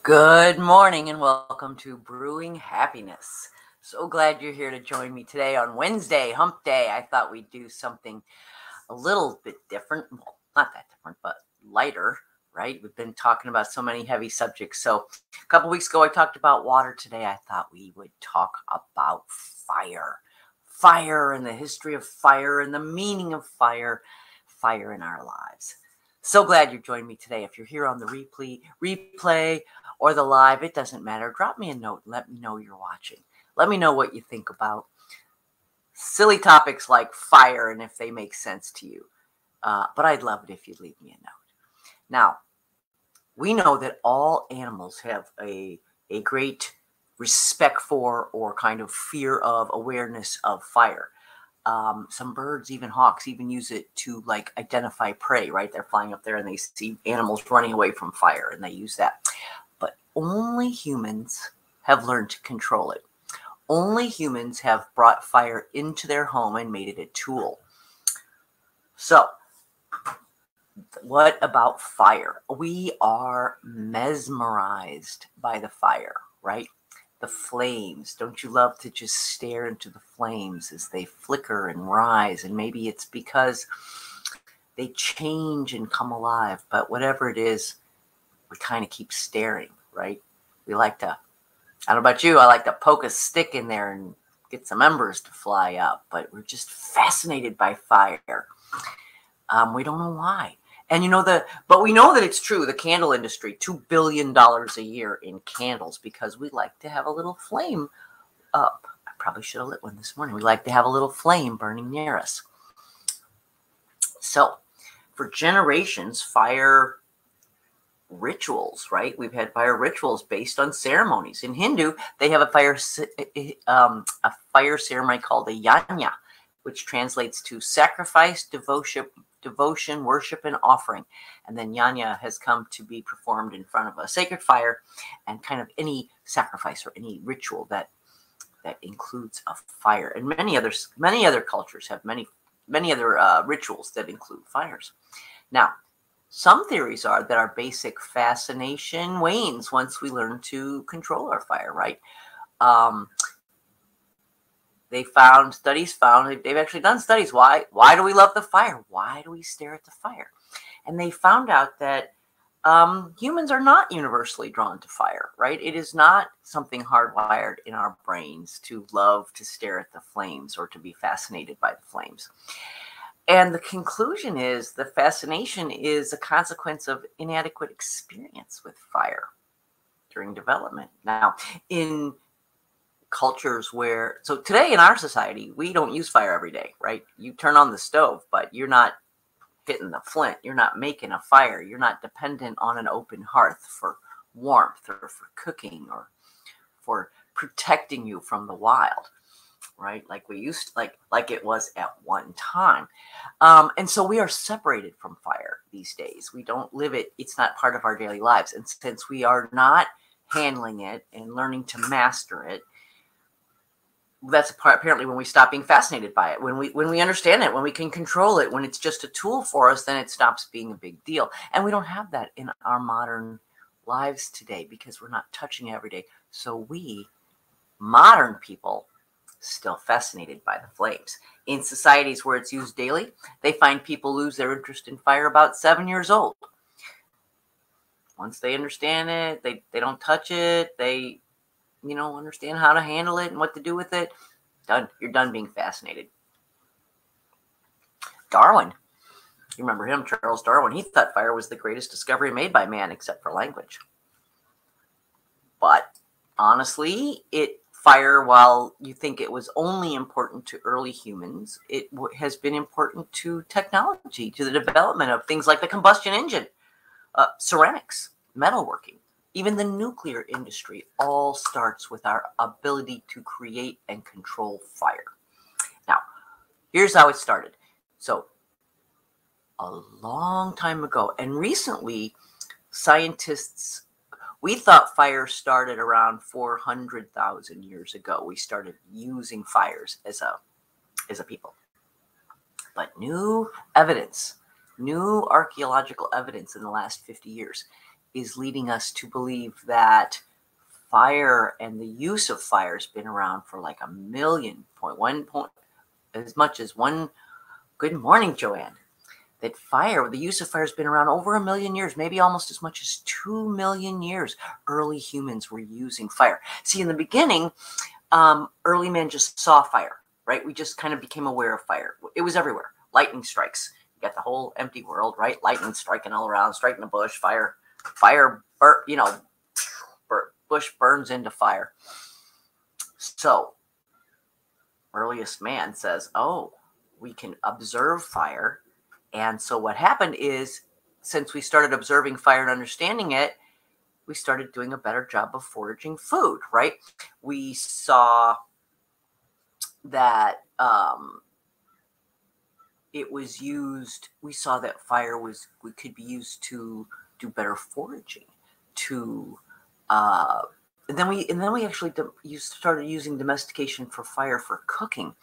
Good morning and welcome to Brewing Happiness. So glad you're here to join me today on Wednesday, Hump Day. I thought we'd do something a little bit different. Well, not that different, but lighter, right? We've been talking about so many heavy subjects. So a couple weeks ago, I talked about water. Today, I thought we would talk about fire. Fire and the history of fire and the meaning of fire in our lives. So glad you joined me today. If you're here on the replay or the live, it doesn't matter. Drop me a note and let me know you're watching. Let me know what you think about silly topics like fire and if they make sense to you. But I'd love it if you'd leave me a note. Now, we know that all animals have a great respect for or kind of fear of awareness of fire. Some birds, even hawks, even use it to like identify prey, right? They're flying up there and they see animals running away from fire and they use that. But only humans have learned to control it. Only humans have brought fire into their home and made it a tool. So, what about fire? We are mesmerized by the fire, right? The flames. Don't you love to just stare into the flames as they flicker and rise? And maybe it's because they change and come alive. But whatever it is, we kind of keep staring, right? We like to, I don't know about you, I like to poke a stick in there and get some embers to fly up. But we're just fascinated by fire. We don't know why. And but we know that it's true. The candle industry, $2 billion a year in candles because we like to have a little flame up. I probably should have lit one this morning. We like to have a little flame burning near us. So for generations, fire rituals, right? We've had fire rituals based on ceremonies. In Hindu, they have a fire ceremony called a yajna, which translates to sacrifice, devotion, worship, and offering. And then yajna has come to be performed in front of a sacred fire and kind of any sacrifice or any ritual that includes a fire. And many other cultures have many other rituals that include fires. Now, some theories are that our basic fascination wanes once we learn to control our fire, right? They've actually done studies. Why do we love the fire? Why do we stare at the fire? And they found out that humans are not universally drawn to fire, right? It is not something hardwired in our brains to love to stare at the flames or to be fascinated by the flames. And the conclusion is the fascination is a consequence of inadequate experience with fire during development. Now, in cultures so today in our society, we don't use fire every day, right? You turn on the stove, but you're not hitting the flint. You're not making a fire. You're not dependent on an open hearth for warmth or for cooking or for protecting you from the wild, right? Like we used to, like it was at one time. And so we are separated from fire these days. We don't live it. It's not part of our daily lives. And since we are not handling it and learning to master it, that's apparently when we stop being fascinated by it. When we understand it, when we can control it, when it's just a tool for us, then it stops being a big deal. And we don't have that in our modern lives today because we're not touching it every day. So we, modern people, still fascinated by the flames. In societies where it's used daily, they find people lose their interest in fire about 7 years old. Once they understand it, they don't touch it, they understand how to handle it and what to do with it. Done. You're done being fascinated. Darwin, you remember him, Charles Darwin. He thought fire was the greatest discovery made by man, except for language. But honestly, fire, while you think it was only important to early humans, it has been important to technology, to the development of things like the combustion engine, ceramics, metalworking. Even the nuclear industry all starts with our ability to create and control fire. Now, here's how it started. So, a long time ago, and recently, scientists, we thought fire started around 400,000 years ago. We started using fires as a people. But new archaeological evidence in the last 50 years is leading us to believe that fire and the use of fire has been around for like a million point, as much as one. Good morning, Joanne. That fire, the use of fire has been around over 1 million years, maybe almost as much as 2 million years. Early humans were using fire. See, in the beginning, early men just saw fire, right? We just kind of became aware of fire. It was everywhere. Lightning strikes. You got the whole empty world, right? Lightning striking all around, striking the bush, fire, bush burns into fire. So, earliest man says, oh, we can observe fire. And so what happened is, since we started observing fire and understanding it, we started doing a better job of foraging food, right? We saw that it was used, we saw that fire could be used to do better foraging, and then we actually started using domestication for fire for cooking.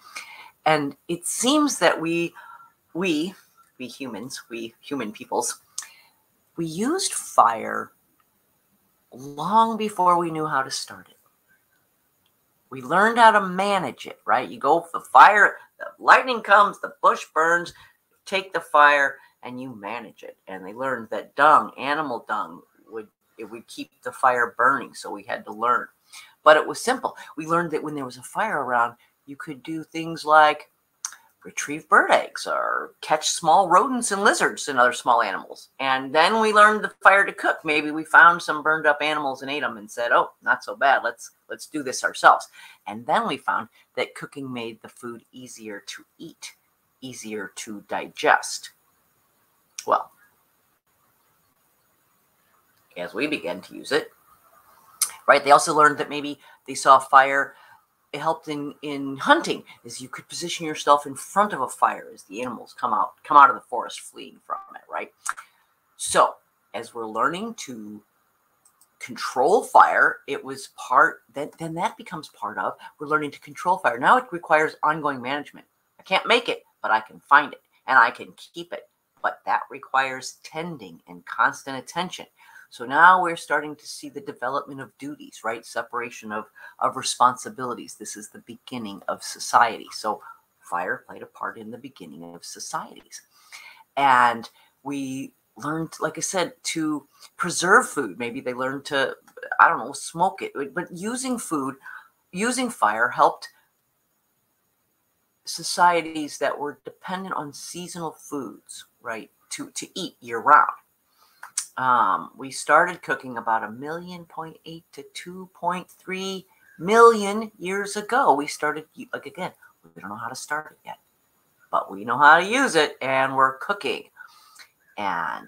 And it seems that we humans, we human peoples, we used fire long before we knew how to start it. We learned how to manage it, right? You go for the fire, the lightning comes, the bush burns, take the fire, and you manage it. And they learned that animal dung, would keep the fire burning, so we had to learn. But it was simple. We learned that when there was a fire around, you could do things like retrieve bird eggs or catch small rodents and lizards and other small animals. And then we learned the fire to cook. Maybe we found some burned up animals and ate them and said, oh, not so bad. Let's do this ourselves. And then we found that cooking made the food easier to eat, easier to digest. Well, as we began to use it, right, they also learned that maybe they saw fire. It helped in hunting, is you could position yourself in front of a fire as the animals come out of the forest fleeing from it, right? So as we're learning to control fire, it was then that becomes part of, we're learning to control fire. Now it requires ongoing management. I can't make it, but I can find it and I can keep it. But that requires tending and constant attention. So now we're starting to see the development of duties, right? Separation of responsibilities. This is the beginning of society. So fire played a part in the beginning of societies. And we learned, like I said, to preserve food. Maybe they learned to, I don't know, smoke it. But using fire helped societies that were dependent on seasonal foods, right, to eat year round. We started cooking about 1.8 million to 2.3 million years ago. We started, like, again, we don't know how to start it yet, but we know how to use it, and we're cooking. And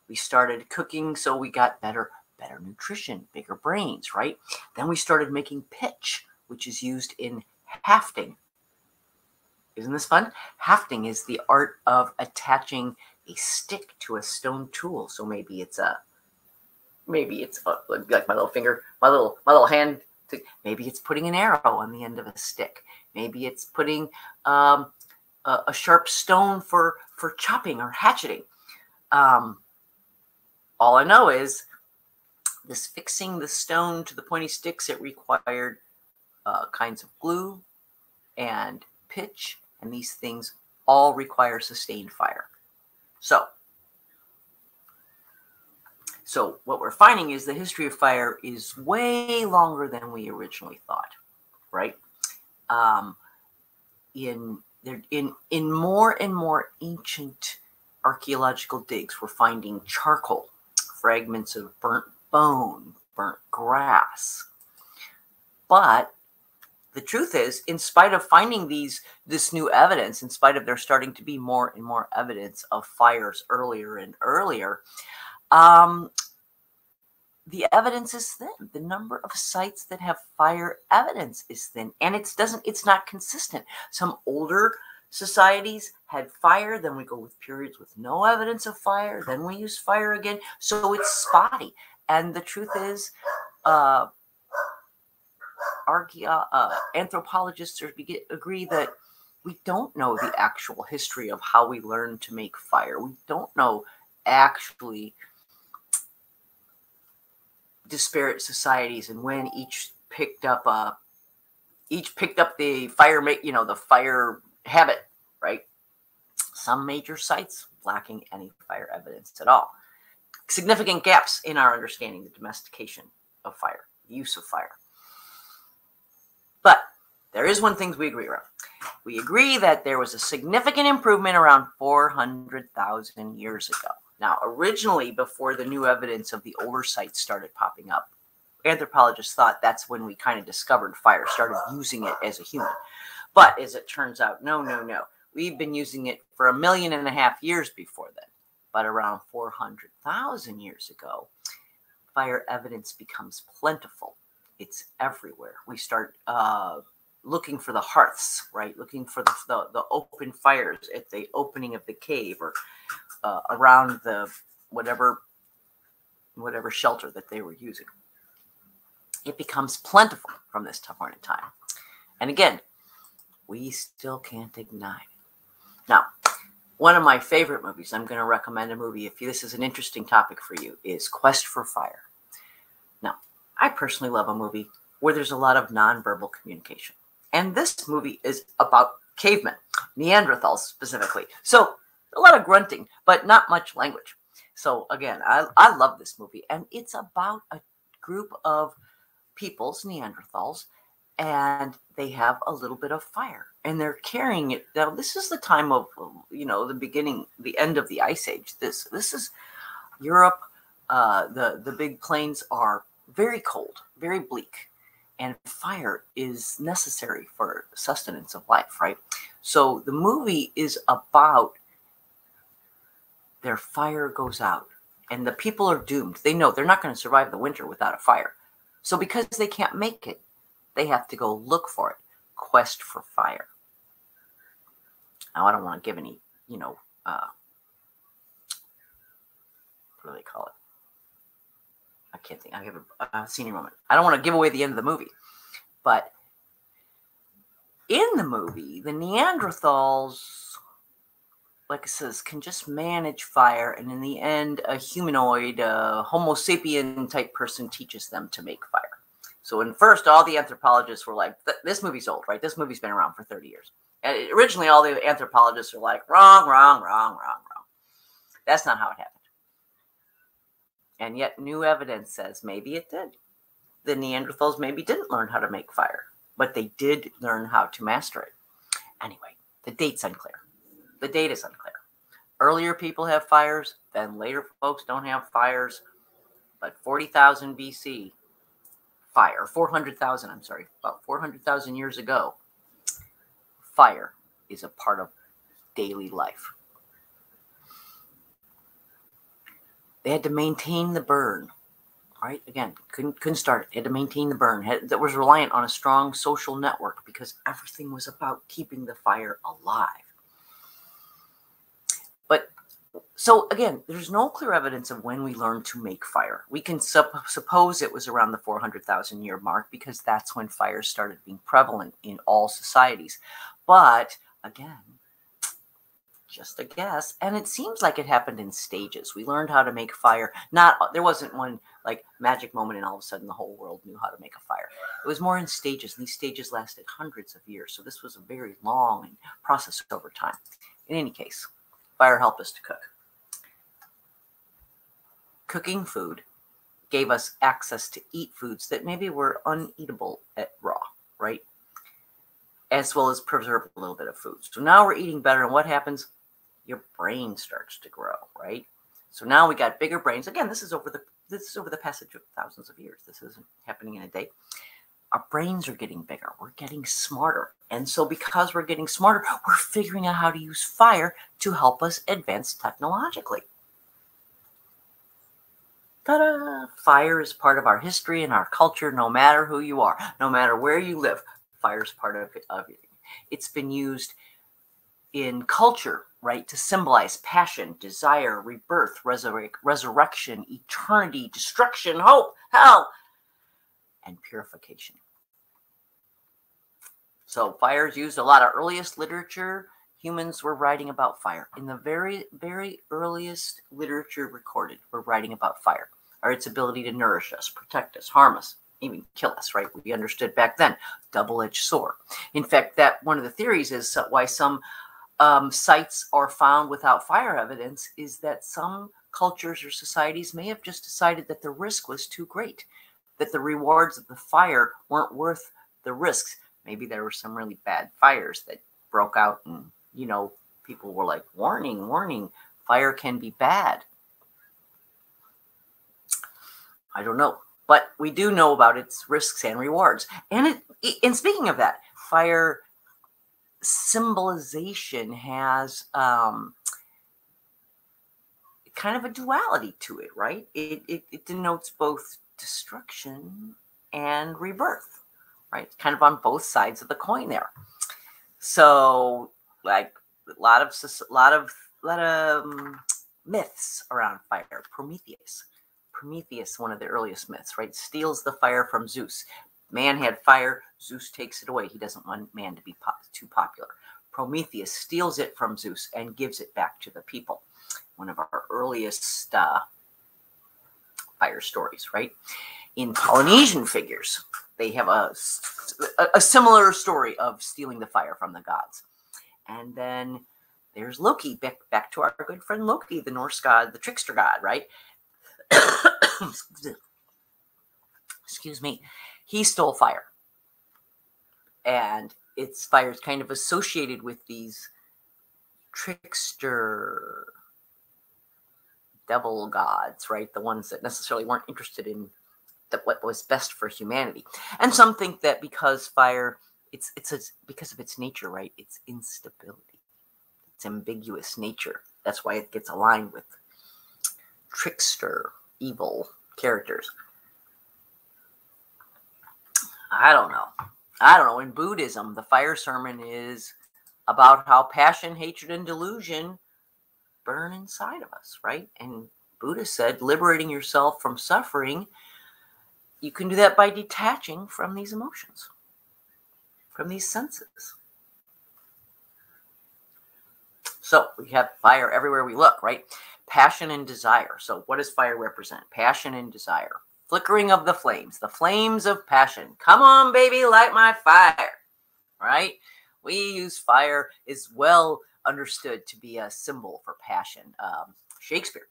we started cooking, so we got better nutrition, bigger brains, right? Then we started making pitch, which is used in hafting. Isn't this fun? Hafting is the art of attaching a stick to a stone tool. So maybe it's like my little finger, my little hand. Maybe it's putting an arrow on the end of a stick. Maybe it's putting a sharp stone for chopping or hatcheting. All I know is this fixing the stone to the pointy sticks, it required kinds of glue and pitch, and these things all require sustained fire. So what we're finding is the history of fire is way longer than we originally thought, right? In more and more ancient archaeological digs, we're finding charcoal, fragments of burnt bone, burnt grass. But the truth is, in spite of finding this new evidence, in spite of there starting to be more and more evidence of fires earlier and earlier, the evidence is thin. The number of sites that have fire evidence is thin, and it's not consistent. Some older societies had fire, then we go with periods with no evidence of fire, then we use fire again. So it's spotty. And the truth is, anthropologists agree that we don't know the actual history of how we learned to make fire. We don't know actually disparate societies and when each picked up the fire, the fire habit, right? Some major sites lacking any fire evidence at all. Significant gaps in our understanding the domestication of fire, the use of fire. But there is one thing we agree around. We agree that there was a significant improvement around 400,000 years ago. Now, originally, before the new evidence of the older sites started popping up, anthropologists thought that's when we kind of discovered fire, started using it as a human. But as it turns out, no. We've been using it for 1.5 million years before then. But around 400,000 years ago, fire evidence becomes plentiful. It's everywhere. We start looking for the hearths, right? Looking for the open fires at the opening of the cave or around the whatever shelter that they were using. It becomes plentiful from this point in time. And again, we still can't deny it. Now, one of my favorite movies, I'm going to recommend a movie if this is an interesting topic for you, is Quest for Fire. Now, I personally love a movie where there's a lot of nonverbal communication. And this movie is about cavemen, Neanderthals specifically. So a lot of grunting, but not much language. So again, I love this movie. And it's about a group of peoples, Neanderthals, and they have a little bit of fire. And they're carrying it. Now, this is the time of, the end of the Ice Age. This is Europe. The big plains are very cold, very bleak. And fire is necessary for sustenance of life, right? So the movie is about their fire goes out and the people are doomed. They know they're not going to survive the winter without a fire. So because they can't make it, they have to go look for it. Quest for fire. Now, I don't want to give any, what do they call it? I can't think. I have a senior moment. I don't want to give away the end of the movie. But in the movie, the Neanderthals, like it says, can just manage fire. And in the end, a humanoid, Homo sapien type person teaches them to make fire. So in first, all the anthropologists were like, this movie's old, right? This movie's been around for 30 years. And originally, all the anthropologists are like, wrong. That's not how it happened. And yet new evidence says maybe it did. The Neanderthals maybe didn't learn how to make fire, but they did learn how to master it. Anyway, the date's unclear. The date is unclear. Earlier people have fires, then later folks don't have fires. But 40,000 BC, fire, 400,000, about 400,000 years ago, fire is a part of daily life. They had to maintain the burn, right? Again, couldn't start it. They had to maintain the burn. That was reliant on a strong social network because everything was about keeping the fire alive. But so again, there's no clear evidence of when we learned to make fire. We can suppose it was around the 400,000 year mark because that's when fires started being prevalent in all societies. But again, just a guess. And it seems like it happened in stages. We learned how to make fire. There wasn't one like magic moment and all of a sudden the whole world knew how to make a fire. It was more in stages. And these stages lasted hundreds of years. So this was a very long process over time. In any case, fire helped us to cook. Cooking food gave us access to eat foods that maybe were uneatable at raw, right? As well as preserve a little bit of food. So now we're eating better. And what happens? Your brain starts to grow, right? So now we got bigger brains. Again, this is over the passage of thousands of years. This isn't happening in a day. Our brains are getting bigger. We're getting smarter. And so because we're getting smarter, we're figuring out how to use fire to help us advance technologically. Ta-da! Fire is part of our history and our culture, no matter who you are, no matter where you live. Fire is part of it. It's been used in culture, right, to symbolize passion, desire, rebirth, resurrection, eternity, destruction, hope, hell, and purification. So fire is used a lot of earliest literature. Humans were writing about fire. In the very, very earliest literature recorded, we're writing about fire. or its ability to nourish us, protect us, harm us, even kill us, right? We understood back then, double-edged sword. In fact, that one of the theories is why some sites are found without fire evidence is that some cultures or societies may have just decided that the risk was too great, that the rewards of the fire weren't worth the risks. Maybe there were some really bad fires that broke out and, you know, people were like, warning, warning, fire can be bad. I don't know. But we do know about its risks and rewards. And speaking of that, fire symbolization has kind of a duality to it, right? It denotes both destruction and rebirth, right? Kind of on both sides of the coin there. So, like a lot of myths around fire. Prometheus, one of the earliest myths, right? Steals the fire from Zeus. Man had fire, Zeus takes it away. He doesn't want man to be too popular. Prometheus steals it from Zeus and gives it back to the people. One of our earliest fire stories, right? In Polynesian figures, they have a similar story of stealing the fire from the gods. And then there's Loki, back to our good friend Loki, the Norse god, the trickster god, right? Excuse me. He stole fire. And its fire is kind of associated with these trickster devil gods, right? The ones that necessarily weren't interested in what was best for humanity. And some think that because fire, it's because of its nature, right? Its instability, its ambiguous nature. That's why it gets aligned with trickster, evil characters. I don't know. In Buddhism, the fire sermon is about how passion, hatred, and delusion burn inside of us, right? And Buddha said, liberating yourself from suffering, you can do that by detaching from these emotions, from these senses. So we have fire everywhere we look, right? Passion and desire. So what does fire represent? Passion and desire. Flickering of the flames of passion. Come on, baby, light my fire, right? We use fire is well understood to be a symbol for passion. Shakespeare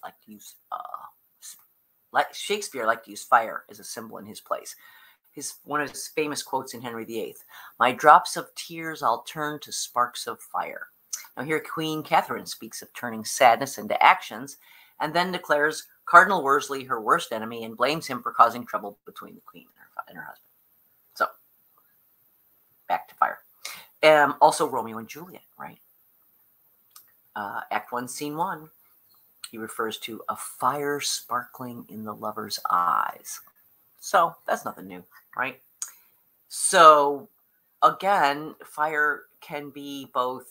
liked to use fire as a symbol in his plays. One of his famous quotes in Henry VIII, "My drops of tears I'll turn to sparks of fire." Now here Queen Catherine speaks of turning sadness into actions and then declares Cardinal Wolsey her worst enemy and blames him for causing trouble between the Queen and her husband. So, back to fire. Also Romeo and Juliet, right? Act 1, Scene 1. He refers to a fire sparkling in the lover's eyes. So, that's nothing new, right? So, again, fire can be both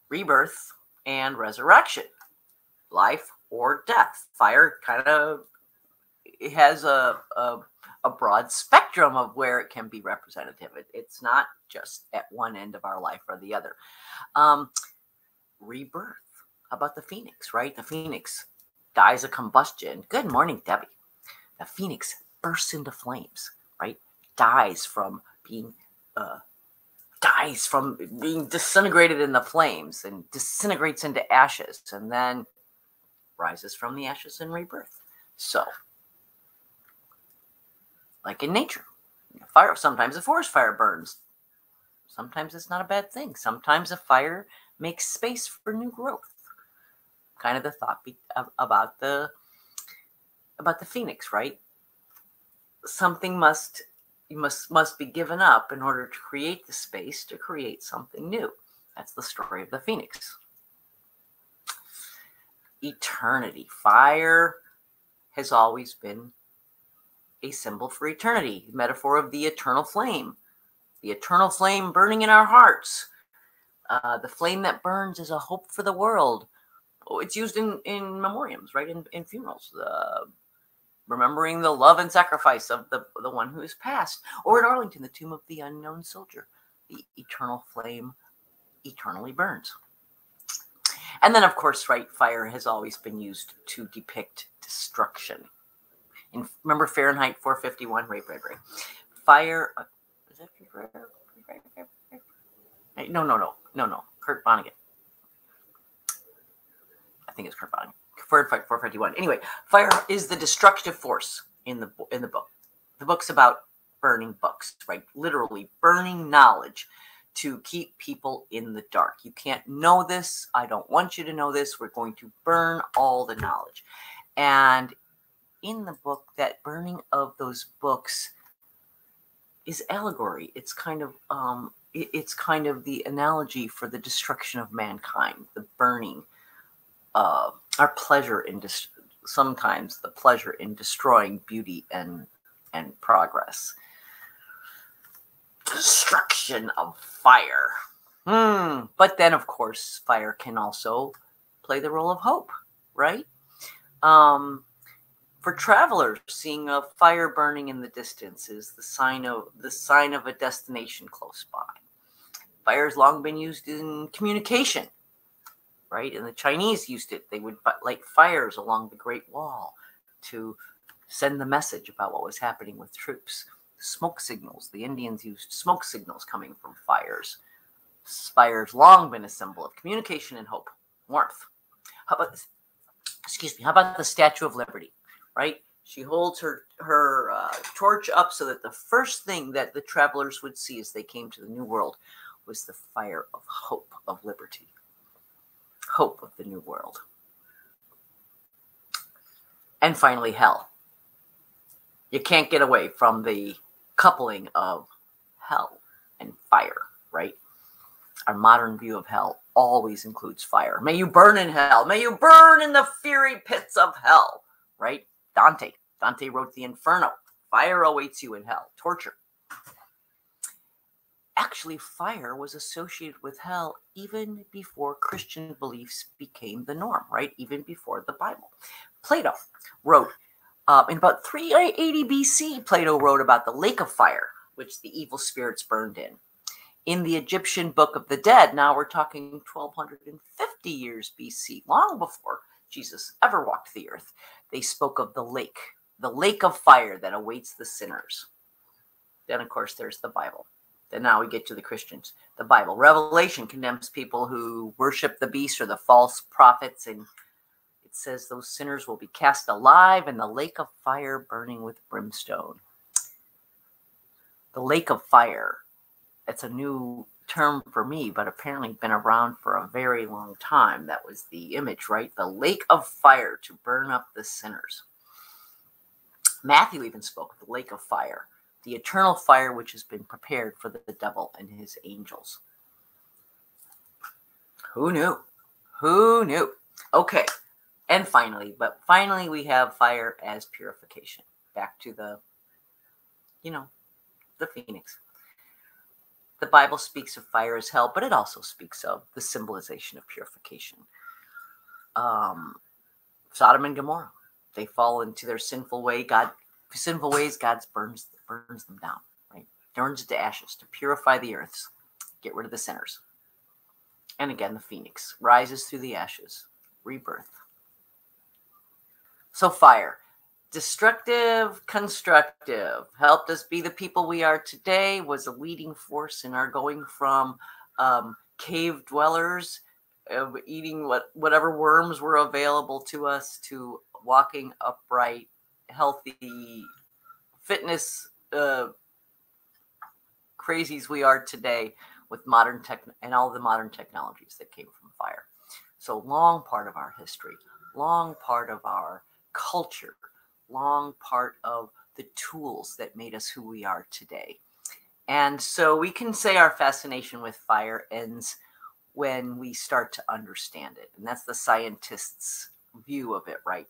rebirth and resurrection, life or death. Fire kind of has a broad spectrum of where it can be representative. It's not just at one end of our life or the other. Rebirth. How about the phoenix, right? The phoenix dies of combustion. Good morning, Debbie. The phoenix bursts into flames, right? Dies from being disintegrated in the flames and disintegrates into ashes and then rises from the ashes in rebirth. So, like in nature, fire, sometimes a forest fire burns. Sometimes it's not a bad thing. Sometimes a fire makes space for new growth. Kind of the thought about the phoenix, right? Something must be given up in order to create the space to create something new. That's the story of the phoenix. Eternity. Fire has always been a symbol for eternity, metaphor of the eternal flame burning in our hearts. The flame that burns is a hope for the world. Oh, it's used in memoriams, right? In funerals, remembering the love and sacrifice of the one who has passed. Or at Arlington, the tomb of the unknown soldier. The eternal flame eternally burns. And then, of course, right, fire has always been used to depict destruction. Remember Fahrenheit 451? Right. Fire. Is that No. Kurt Vonnegut. I think it's Kurt Vonnegut. Fahrenheit 451. Anyway, fire is the destructive force in the book. The book's about burning books, right? Literally burning knowledge to keep people in the dark. You can't know this. I don't want you to know this. We're going to burn all the knowledge. And in the book, that burning of those books is allegory. It's kind of the analogy for the destruction of mankind, the burning, our pleasure in sometimes the pleasure in destroying beauty and progress. Destruction of fire. But then, of course, fire can also play the role of hope, right? For travelers, seeing a fire burning in the distance is the sign of a destination close by. Fire has long been used in communication, right? And the Chinese used it. They would light fires along the Great Wall to send the message about what was happening with troops. Smoke signals. The Indians used smoke signals coming from fires. Fire's long been a symbol of communication and hope, warmth. How about the Statue of Liberty? Right? She holds her torch up so that the first thing that the travelers would see as they came to the New World was the fire of hope, of liberty. Hope of the New World. And finally, hell. You can't get away from the coupling of hell and fire, right? Our modern view of hell always includes fire. May you burn in hell. May you burn in the fiery pits of hell, right? Dante wrote the Inferno. Fire awaits you in hell. Torture. Actually, fire was associated with hell even before Christian beliefs became the norm, right? Even before the Bible. Plato wrote, in about 380 BC, Plato wrote about the lake of fire, which the evil spirits burned in. In the Egyptian Book of the Dead, now we're talking 1250 years BC, long before Jesus ever walked the earth, they spoke of the lake of fire that awaits the sinners. Then, of course, there's the Bible. Then now we get to the Christians. The Bible. Revelation condemns people who worship the beast or the false prophets, and it says those sinners will be cast alive in the lake of fire burning with brimstone. The lake of fire. It's a new term for me, but apparently been around for a very long time. That was the image, right? The lake of fire to burn up the sinners. Matthew even spoke of the lake of fire, the eternal fire which has been prepared for the devil and his angels. Who knew? Who knew? Okay. And finally we have fire as purification. Back to the phoenix. The Bible speaks of fire as hell, but it also speaks of the symbolization of purification. Sodom and Gomorrah, they fall into their sinful ways. God burns them down, right? Turns it to ashes to purify the earths, get rid of the sinners. And again, the phoenix rises through the ashes, rebirth. So fire. Destructive, constructive, helped us be the people we are today, was a leading force in our going from cave dwellers, eating whatever worms were available to us, to walking upright, healthy, fitness crazies we are today with modern tech and all the modern technologies that came from fire. So long part of our history, long part of our culture, long part of the tools that made us who we are today. And so we can say our fascination with fire ends when we start to understand it. And that's the scientists' view of it, right?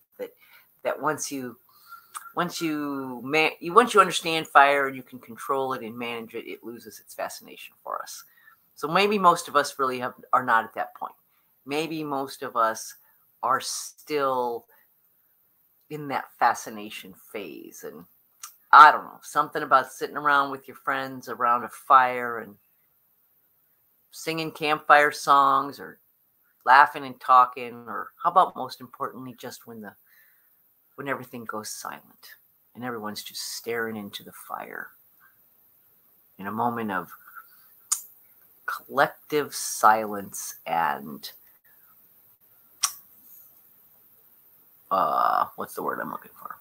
That once you understand fire and you can control it and manage it, it loses its fascination for us. So maybe most of us really are not at that point. Maybe most of us are still in that fascination phase. And I don't know, something about sitting around with your friends around a fire and singing campfire songs or laughing and talking, or how about most importantly, just when everything goes silent and everyone's just staring into the fire in a moment of collective silence and what's the word I'm looking for?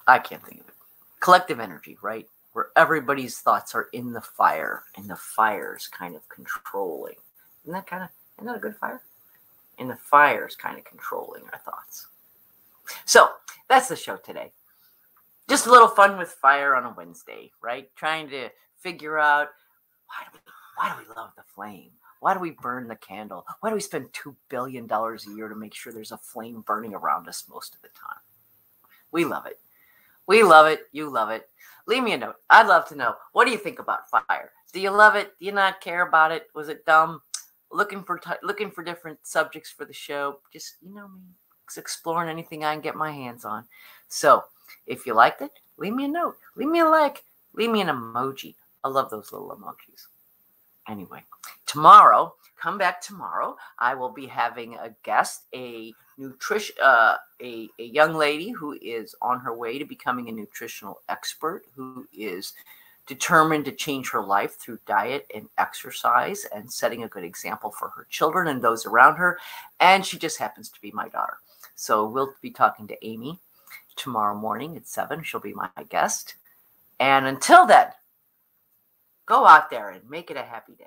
I can't think of it. Collective energy, right? Where everybody's thoughts are in the fire and the fire's kind of controlling. Isn't that a good fire? And the fire's kind of controlling our thoughts. So that's the show today. Just a little fun with fire on a Wednesday, right? Trying to figure out why do we love the flame? Why do we burn the candle? Why do we spend $2 billion a year to make sure there's a flame burning around us most of the time? We love it. We love it. You love it. Leave me a note. I'd love to know. What do you think about fire? Do you love it? Do you not care about it? Was it dumb? Looking for different subjects for the show. Just, me, exploring anything I can get my hands on. So if you liked it, leave me a note. Leave me a like. Leave me an emoji. I love those little emojis. Anyway, come back tomorrow. I will be having a guest, a young lady who is on her way to becoming a nutritional expert, who is determined to change her life through diet and exercise and setting a good example for her children and those around her. And she just happens to be my daughter. So we'll be talking to Amy tomorrow morning at 7. She'll be my guest. And until then, go out there and make it a happy day.